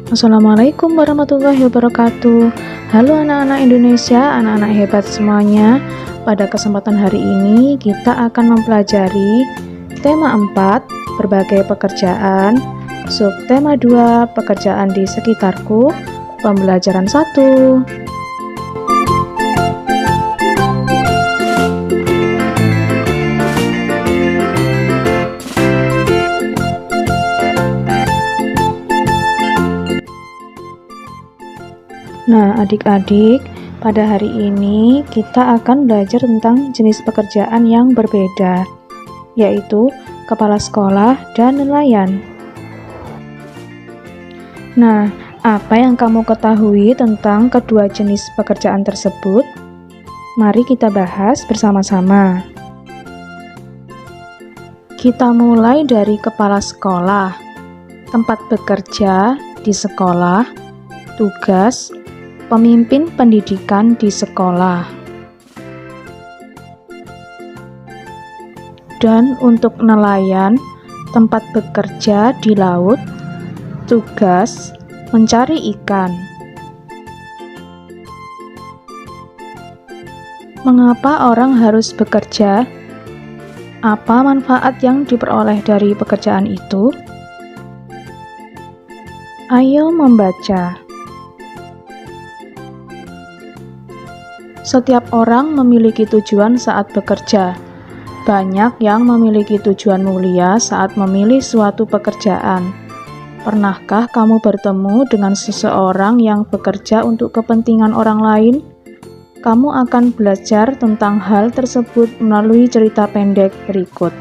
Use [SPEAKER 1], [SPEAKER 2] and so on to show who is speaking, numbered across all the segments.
[SPEAKER 1] Assalamualaikum warahmatullahi wabarakatuh. Halo anak-anak Indonesia, anak-anak hebat semuanya. Pada kesempatan hari ini kita akan mempelajari tema 4, berbagai pekerjaan, subtema 2, pekerjaan di sekitarku, pembelajaran 1. Nah, adik-adik, pada hari ini kita akan belajar tentang jenis pekerjaan yang berbeda, yaitu kepala sekolah dan nelayan. Nah, apa yang kamu ketahui tentang kedua jenis pekerjaan tersebut? Mari kita bahas bersama-sama. Kita mulai dari kepala sekolah, tempat bekerja di sekolah, tugas, pemimpin pendidikan di sekolah. Dan untuk nelayan, tempat bekerja di laut, tugas mencari ikan. Mengapa orang harus bekerja? Apa manfaat yang diperoleh dari pekerjaan itu? Ayo membaca. Setiap orang memiliki tujuan saat bekerja. Banyak yang memiliki tujuan mulia saat memilih suatu pekerjaan. Pernahkah kamu bertemu dengan seseorang yang bekerja untuk kepentingan orang lain? Kamu akan belajar tentang hal tersebut melalui cerita pendek berikut.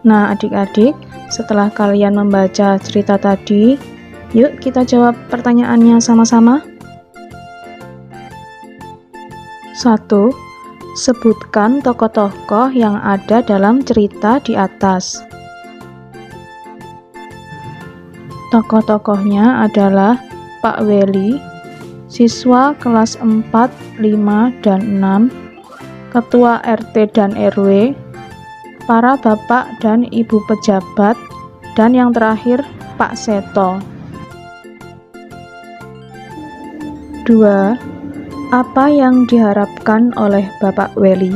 [SPEAKER 1] Nah, adik-adik, setelah kalian membaca cerita tadi, yuk kita jawab pertanyaannya sama-sama. 1. Sebutkan tokoh-tokoh yang ada dalam cerita di atas. Tokoh-tokohnya adalah Pak Weli, siswa kelas 4, 5, dan 6, ketua RT dan RW, para bapak dan ibu pejabat, dan yang terakhir Pak Seto. 2. Apa yang diharapkan oleh Bapak Weli?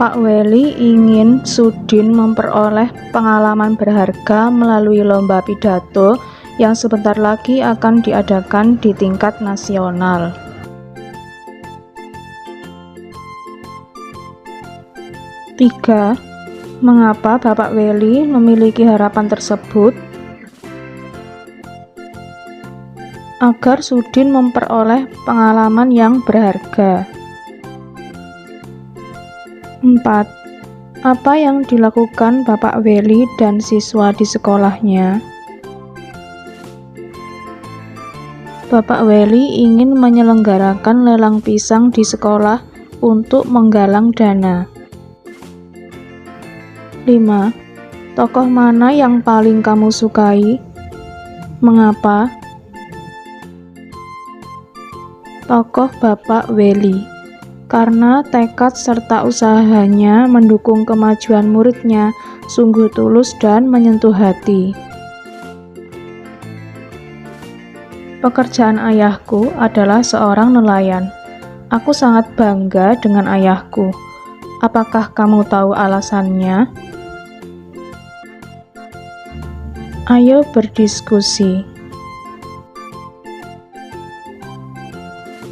[SPEAKER 1] Pak Weli ingin Sudin memperoleh pengalaman berharga melalui lomba pidato yang sebentar lagi akan diadakan di tingkat nasional. 3. Mengapa Bapak Weli memiliki harapan tersebut? Agar Sudin memperoleh pengalaman yang berharga. 4. Apa yang dilakukan Bapak Weli dan siswa di sekolahnya? Bapak Weli ingin menyelenggarakan lelang pisang di sekolah untuk menggalang dana. 5. Tokoh mana yang paling kamu sukai? Mengapa? Tokoh Bapak Weli, karena tekad serta usahanya mendukung kemajuan muridnya sungguh tulus dan menyentuh hati. Pekerjaan ayahku adalah seorang nelayan. Aku sangat bangga dengan ayahku. Apakah kamu tahu alasannya? Ayo berdiskusi.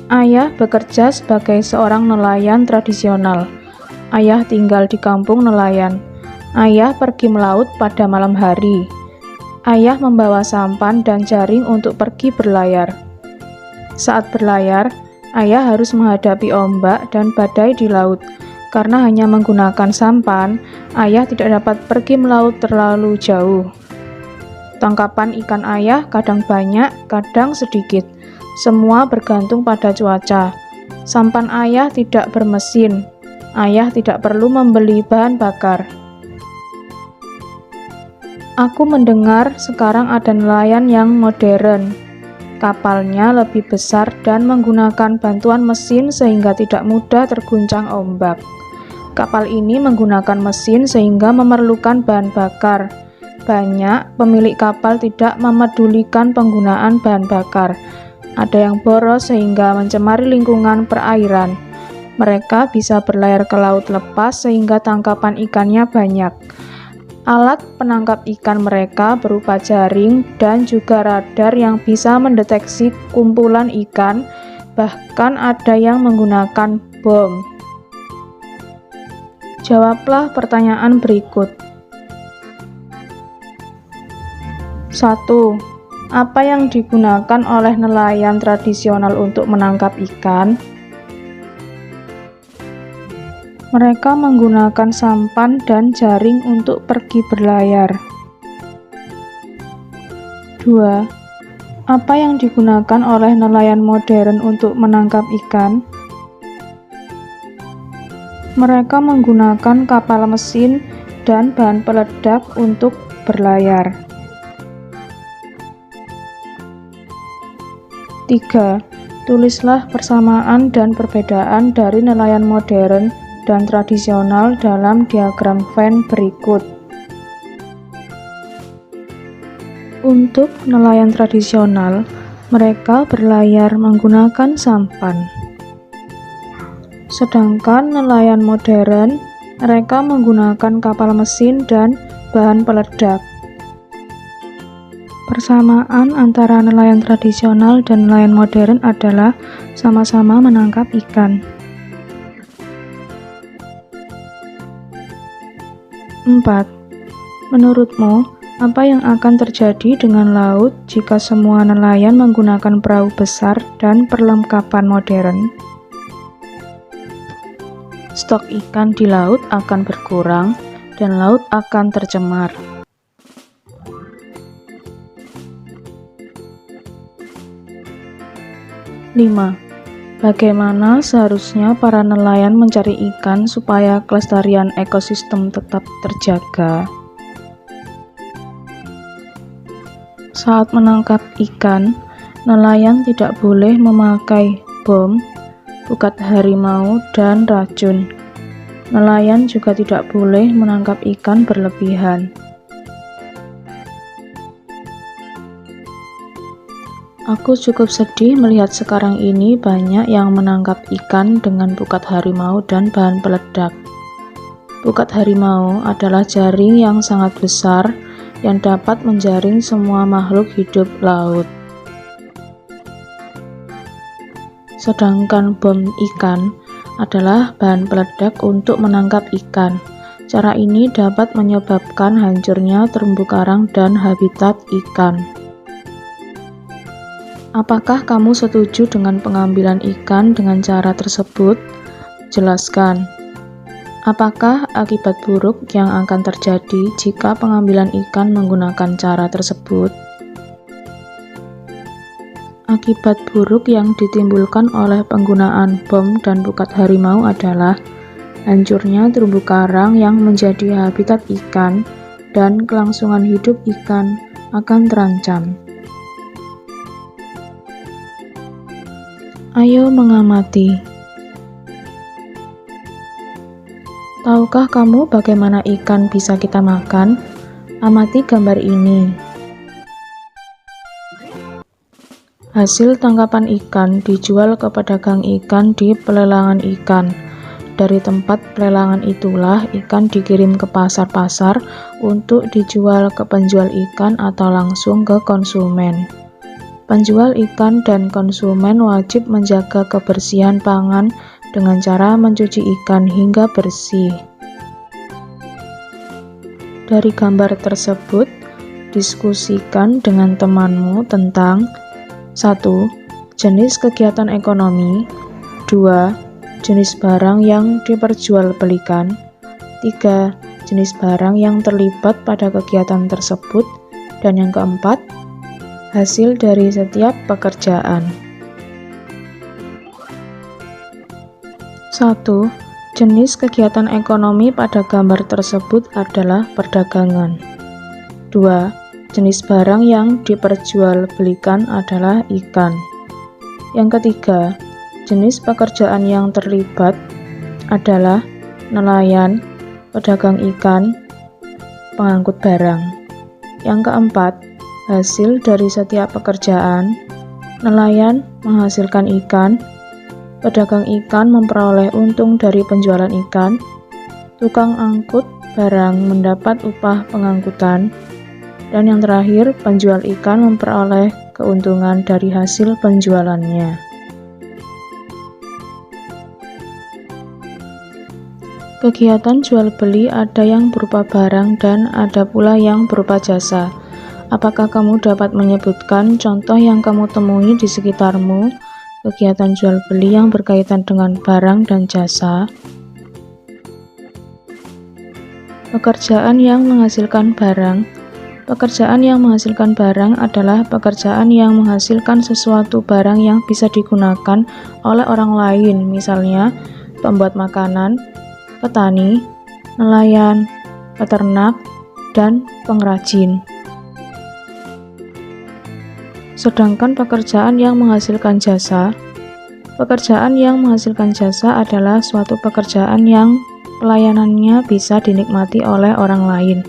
[SPEAKER 1] Ayah bekerja sebagai seorang nelayan tradisional. Ayah tinggal di kampung nelayan. Ayah pergi melaut pada malam hari. Ayah membawa sampan dan jaring untuk pergi berlayar. Saat berlayar, ayah harus menghadapi ombak dan badai di laut. Karena hanya menggunakan sampan, ayah tidak dapat pergi melaut terlalu jauh. Tangkapan ikan ayah kadang banyak, kadang sedikit. Semua bergantung pada cuaca. Sampan ayah tidak bermesin. Ayah tidak perlu membeli bahan bakar. Aku mendengar sekarang ada nelayan yang modern. Kapalnya lebih besar dan menggunakan bantuan mesin sehingga tidak mudah terguncang ombak. Kapal ini menggunakan mesin sehingga memerlukan bahan bakar. Banyak pemilik kapal tidak memedulikan penggunaan bahan bakar. Ada yang boros sehingga mencemari lingkungan perairan. Mereka bisa berlayar ke laut lepas sehingga tangkapan ikannya banyak. Alat penangkap ikan mereka berupa jaring dan juga radar yang bisa mendeteksi kumpulan ikan, bahkan ada yang menggunakan bom. Jawablah pertanyaan berikut. 1. Apa yang digunakan oleh nelayan tradisional untuk menangkap ikan? Mereka menggunakan sampan dan jaring untuk pergi berlayar. 2. Apa yang digunakan oleh nelayan modern untuk menangkap ikan? Mereka menggunakan kapal mesin dan bahan peledak untuk berlayar. 3. Tulislah persamaan dan perbedaan dari nelayan modern dan tradisional dalam diagram Venn berikut. Untuk nelayan tradisional, mereka berlayar menggunakan sampan. Sedangkan nelayan modern, mereka menggunakan kapal mesin dan bahan peledak. Persamaan antara nelayan tradisional dan nelayan modern adalah sama-sama menangkap ikan. 4. Menurutmu, apa yang akan terjadi dengan laut jika semua nelayan menggunakan perahu besar dan perlengkapan modern? Stok ikan di laut akan berkurang dan laut akan tercemar. 5. Bagaimana seharusnya para nelayan mencari ikan supaya kelestarian ekosistem tetap terjaga? Saat menangkap ikan, nelayan tidak boleh memakai bom, pukat harimau, dan racun. Nelayan juga tidak boleh menangkap ikan berlebihan. Aku cukup sedih melihat sekarang ini banyak yang menangkap ikan dengan pukat harimau dan bahan peledak. Pukat harimau adalah jaring yang sangat besar yang dapat menjaring semua makhluk hidup laut. Sedangkan bom ikan adalah bahan peledak untuk menangkap ikan. Cara ini dapat menyebabkan hancurnya terumbu karang dan habitat ikan. Apakah kamu setuju dengan pengambilan ikan dengan cara tersebut? Jelaskan. Apakah akibat buruk yang akan terjadi jika pengambilan ikan menggunakan cara tersebut? Akibat buruk yang ditimbulkan oleh penggunaan bom dan pukat harimau adalah hancurnya terumbu karang yang menjadi habitat ikan dan kelangsungan hidup ikan akan terancam. Ayo mengamati. Tahukah kamu bagaimana ikan bisa kita makan? Amati gambar ini. Hasil tangkapan ikan dijual ke pedagang ikan di pelelangan ikan. Dari tempat pelelangan itulah ikan dikirim ke pasar-pasar untuk dijual ke penjual ikan atau langsung ke konsumen. Penjual ikan dan konsumen wajib menjaga kebersihan pangan dengan cara mencuci ikan hingga bersih. Dari gambar tersebut, diskusikan dengan temanmu tentang 1. Jenis kegiatan ekonomi. 2. Jenis barang yang diperjualbelikan. 3. Jenis barang yang terlibat pada kegiatan tersebut. Dan yang keempat, hasil dari setiap pekerjaan. 1. Jenis kegiatan ekonomi pada gambar tersebut adalah perdagangan. 2. kedua, jenis barang yang diperjualbelikan adalah ikan. Yang ketiga, jenis pekerjaan yang terlibat adalah nelayan, pedagang ikan, pengangkut barang. Yang keempat, hasil dari setiap pekerjaan, nelayan menghasilkan ikan, pedagang ikan memperoleh untung dari penjualan ikan, tukang angkut barang mendapat upah pengangkutan, dan yang terakhir, penjual ikan memperoleh keuntungan dari hasil penjualannya. Kegiatan jual beli ada yang berupa barang dan ada pula yang berupa jasa. Apakah kamu dapat menyebutkan contoh yang kamu temui di sekitarmu, kegiatan jual beli yang berkaitan dengan barang dan jasa? Pekerjaan yang menghasilkan barang. Pekerjaan yang menghasilkan barang adalah pekerjaan yang menghasilkan sesuatu barang yang bisa digunakan oleh orang lain, misalnya pembuat makanan, petani, nelayan, peternak, dan pengrajin. Sedangkan pekerjaan yang menghasilkan jasa, pekerjaan yang menghasilkan jasa adalah suatu pekerjaan yang pelayanannya bisa dinikmati oleh orang lain.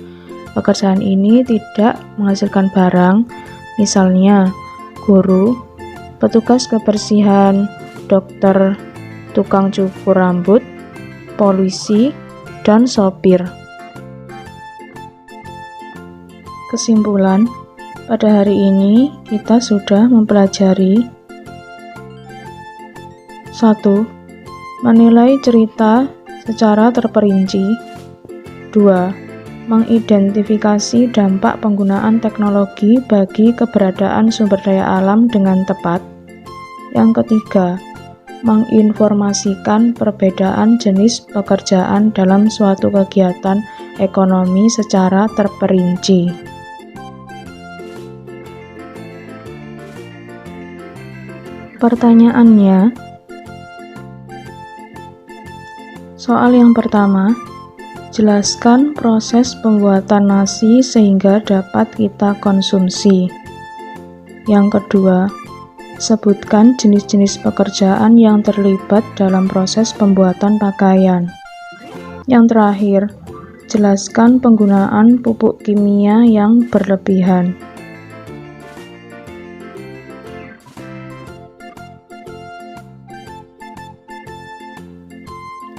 [SPEAKER 1] Pekerjaan ini tidak menghasilkan barang, misalnya guru, petugas kebersihan, dokter, tukang cukur rambut, polisi, dan sopir. Kesimpulan, pada hari ini kita sudah mempelajari 1. Menilai cerita secara terperinci. 2. Mengidentifikasi dampak penggunaan teknologi bagi keberadaan sumber daya alam dengan tepat. Yang ketiga, menginformasikan perbedaan jenis pekerjaan dalam suatu kegiatan ekonomi secara terperinci. Pertanyaannya, soal yang pertama, jelaskan proses pembuatan nasi sehingga dapat kita konsumsi. Yang kedua, sebutkan jenis-jenis pekerjaan yang terlibat dalam proses pembuatan pakaian. Yang terakhir, jelaskan penggunaan pupuk kimia yang berlebihan.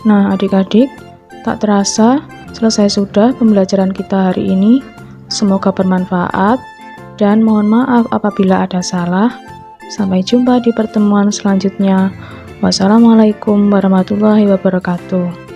[SPEAKER 1] Nah, adik-adik, tak terasa selesai sudah pembelajaran kita hari ini. Semoga bermanfaat dan mohon maaf apabila ada salah. Sampai jumpa di pertemuan selanjutnya. Wassalamualaikum warahmatullahi wabarakatuh.